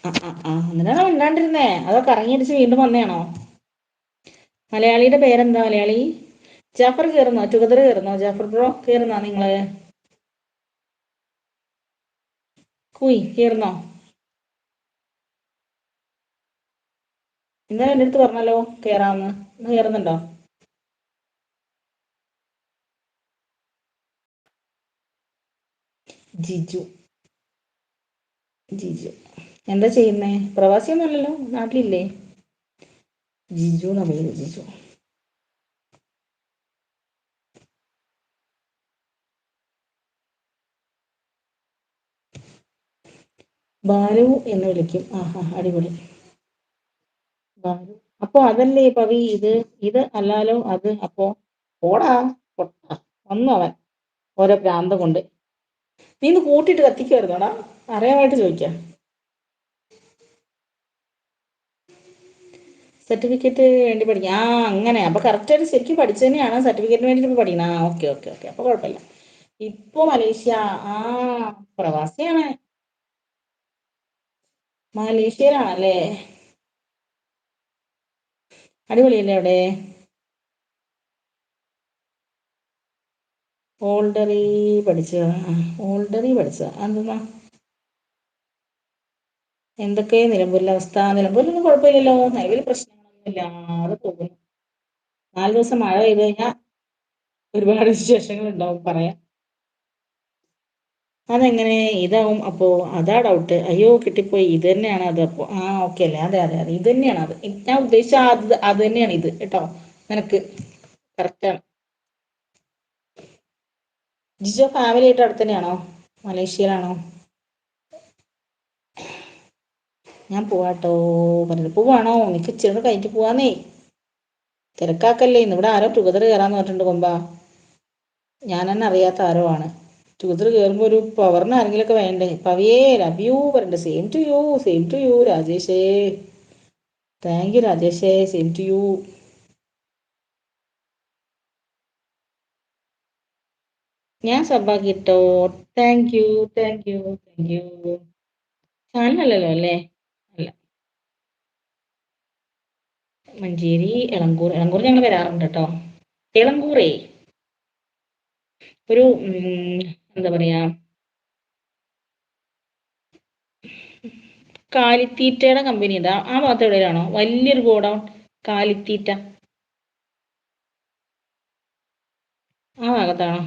എന്തിനാണോ മിണ്ടാണ്ടിരുന്നേ? അതോ കറങ്ങിയടിച്ച് വീണ്ടും വന്നയാണോ? മലയാളിയുടെ പേരെന്താ? മലയാളി ജാഫർ കയറുന്നോ? ടുഗദർ കയറുന്നോ? ജാഫർ ബ്രോ കയറുന്നോ? നിങ്ങള് കുയ് കയറുന്നോ? ഇന്നലെ എൻ്റെ അടുത്ത് പറഞ്ഞല്ലോ കേറാന്ന്. ഇന്ന് കയറുന്നുണ്ടോ? ജിജു ജിജു എന്താ ചെയ്യുന്നേ? പ്രവാസിയൊന്നുമല്ലല്ലോ, നാട്ടിലില്ലേ? ജിജു എന്ന പേര്. ജിജു ബാലു എന്ന് വിളിക്കും. ആഹാ, അടിപൊളി. ബാലു. അപ്പൊ അതല്ലേ പവി ഇത്? ഇത് അല്ലാലോ അത്. അപ്പോ ഓടാ പൊട്ടാ വന്നു അവൻ ഓരോ ഭ്രാന്ത് കൊണ്ട്. നീ ഇന്ന് കൂട്ടിയിട്ട് കത്തിക്കുമായിരുന്നോടാ? അറിയാമായിട്ട് ചോദിക്കാം. സർട്ടിഫിക്കറ്റ് വേണ്ടി പഠിക്കാം. അങ്ങനെ അപ്പൊ കറക്റ്റായിട്ട് ശരിക്കും പഠിച്ചു തന്നെയാണ് സർട്ടിഫിക്കറ്റിന് വേണ്ടിയിട്ട് ഇപ്പൊ പഠിക്കണം. ഓക്കെ ഓക്കെ ഓക്കെ, അപ്പൊ കുഴപ്പമില്ല. ഇപ്പൊ മലേഷ്യ. ആ പ്രവാസിയാണ്. മലേഷ്യയിലാണല്ലേ? അടിപൊളിയല്ലേ അവിടെ? ഓൾഡറി പഠിച്ച. ഓൾഡറി പഠിച്ച എന്തെന്നാ? എന്തൊക്കെ നിലമ്പൂരിലെ അവസ്ഥ? നിലമ്പൂരിലൊന്നും കുഴപ്പമില്ലല്ലോ, നിലവിൽ പ്രശ്നങ്ങളൊന്നുമില്ലാതെ പോകുന്നു. 4 ദിവസം മഴ പെയ്ത് കഴിഞ്ഞാൽ ഒരുപാട് വിശേഷങ്ങൾ ഉണ്ടാവും പറയാൻ. അതെങ്ങനെ ഇതാവും? അപ്പോ അതാ ഡൗട്ട്. അയ്യോ കിട്ടിപ്പോയി. ഇത് തന്നെയാണ് അത്. അപ്പോ ഓക്കെ അല്ലേ? അതെ അതെ അതെ, ഇത് തന്നെയാണ് അത്. ഞാൻ ഉദ്ദേശിച്ച അത് തന്നെയാണ് ഇത് കേട്ടോ. നിനക്ക് കറക്റ്റാണ്. ജിജോ ഫാമിലി ആയിട്ട് അടുത്ത് തന്നെയാണോ? മലേഷ്യയിലാണോ? ഞാൻ പോവാട്ടോ പറഞ്ഞു. പോവാണോ? എനിക്ക് ഇച്ചിരി കഴിഞ്ഞിട്ട് പോവാന്നേ. തിരക്കാക്കല്ലേ. ഇന്നിവിടെ ആരോ ടുഗദർ കയറാന്ന് പറഞ്ഞിട്ടുണ്ട് കൊമ്പാ. ഞാൻ തന്നെ അറിയാത്ത ആരോ ആണ്. ടുഗദർ കയറുമ്പോൾ ഒരു പവറിന് ആരെങ്കിലുമൊക്കെ വേണ്ടേ? പവിയേ ലവ് യു പറഞ്ഞിട്ട്. Same to you, same to you രാജേഷേ. താങ്ക് യു രാജേഷേ, സെയിം ടു യു. ഞാൻ സബ്ബാക്കിട്ടോ. Thank you thank you thank you. ചാനലല്ലല്ലോ അല്ലേ? അല്ല. മഞ്ചേരി, എളങ്കൂർ. എളങ്കൂർ ഞങ്ങൾ വരാറുണ്ട് കേട്ടോ. എളങ്കൂറേ ഒരു എന്താ പറയാ, കാലിത്തീറ്റയുടെ കമ്പനി ഉണ്ട്. ആ ഭാഗത്ത് എവിടെയാണോ വലിയൊരു ഗോഡൗൺ? കാലിത്തീറ്റ ആ ഭാഗത്താണോ?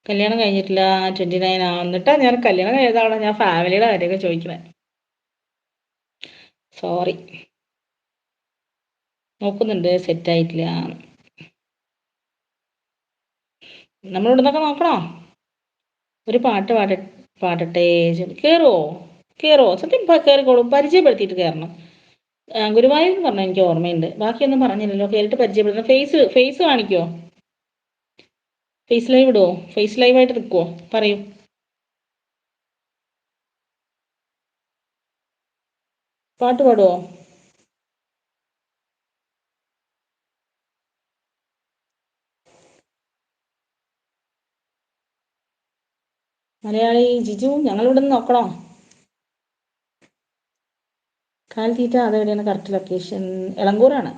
കല്യാണം കഴിഞ്ഞിട്ടില്ല. 29 ആ. എന്നിട്ടാ ഞാൻ കല്യാണം കഴിഞ്ഞതാണോ? ഞാൻ ഫാമിലിയുടെ കാര്യമൊക്കെ ചോദിക്കണേ. സോറി. നോക്കുന്നുണ്ട്, സെറ്റായിട്ടില്ല. നമ്മളിവിടുന്നൊക്കെ നോക്കണോ? ഒരു പാട്ട് പാടട്ടെ? കയറുമോ? കയറുമോ? സത്യം കയറിക്കോളും. പരിചയപ്പെടുത്തിയിട്ട് കയറണം. ഗുരുവായൂർ എന്ന് പറഞ്ഞാൽ എനിക്ക് ഓർമ്മയുണ്ട്. ബാക്കിയൊന്നും പറഞ്ഞില്ലല്ലോ. കേട്ടിട്ട് പരിചയപ്പെടുന്ന. ഫേസ് കാണിക്കുമോ? ഫേസ് ലൈവ് ഇടുമോ? ഫേസ് ലൈവായിട്ട് നിൽക്കുമോ? പറയൂ. പാട്ട് പാടുമോ? മലയാളി ജിജു, ഞങ്ങളിവിടെ നിന്ന് നോക്കണോ? കാലിത്തീറ്റ അതെവിടെയാണ് കറക്റ്റ് ലൊക്കേഷൻ? എളങ്കൂറാണ്.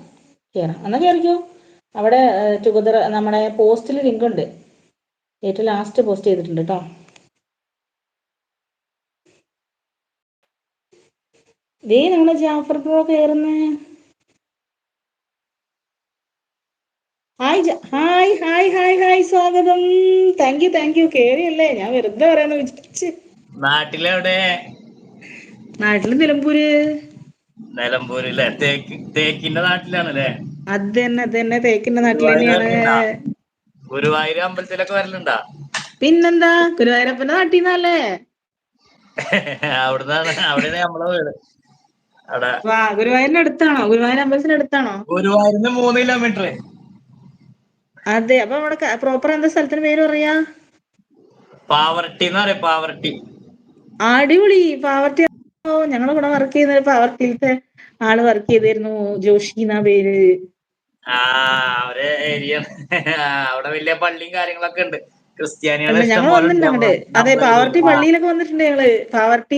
കയറാം എന്നാൽ കയറിക്കോ. അവിടെ ടുഗദർ നമ്മുടെ പോസ്റ്റിൽ ലിങ്ക് ഉണ്ട്. ഏറ്റവും ലാസ്റ്റ് പോസ്റ്റ് ചെയ്തിട്ടുണ്ട് കേട്ടോ. ദേ നമ്മുടെ ജാഫർ ബ്രോ കയറുന്നേ. ഹായ് ഹായ് ഹായ് ഹായ്, സ്വാഗതം. Thank you. കേറിയല്ലേ? ഞാൻ വെറുതെ പറയാന്ന് വിചാരിച്ച്. നാട്ടിലെവിടെ? നാട്ടില് നിലമ്പൂര്. നിലമ്പൂരിലെ തേക്കിന്റെ നാട്ടിലാണല്ലേ? അത് തന്നെ തേക്കിന്റെ നാട്ടിൽ ഗുരുവായൂർ തന്നെയാണ്. വരലുണ്ടാ? ഗുരുവായൂർ അമ്പലത്തിലൊക്കെ വരലുണ്ടാ? പിന്നെന്താ, ഗുരുവായൂരപ്പന്റെ നാട്ടിൽ നിന്നല്ലേ? അവിടെയാണ് നമ്മളെ വീട്. അവിടെ ഗുരുവായൂരിന്റെ അടുത്താണോ? ഗുരുവായൂർ അമ്പലത്തിന്റെ അടുത്താണോ? ഗുരുവായൂരിന് 3 കിലോമീറ്റർ. അതെ. അപ്പൊ നമ്മുടെ പ്രോപ്പർ എന്താ സ്ഥലത്തിന് പേര് പറയാ? പാവർട്ടി എന്ന് പറയാം. പാവർട്ടി. അടിപൊളി. പാവർട്ടി. ഞങ്ങളെ കൂടെ വർക്ക് ചെയ്യുന്ന പാവർട്ടിയിലത്തെ ആള് വർക്ക് ചെയ്തിരുന്നു. ജോഷി എന്നാ പേര്. ഒരു ഏരിയ. അവിടെ വലിയ പള്ളിയും കാര്യങ്ങളൊക്കെ ഉണ്ട്. ക്രിസ്ത്യാനികളെ ഉണ്ട്. ഇഷ്ടം ഞങ്ങൾ പോലെ ഉണ്ട് വന്നിട്ടുണ്ട് അങ്ങോട്ട്. അതെ, നമ്മളെ പാവർട്ടി ഏരിയയിൽ. പള്ളിയിലൊക്കെ വന്നിട്ടുണ്ട് ഞങ്ങള്. പാവർട്ടി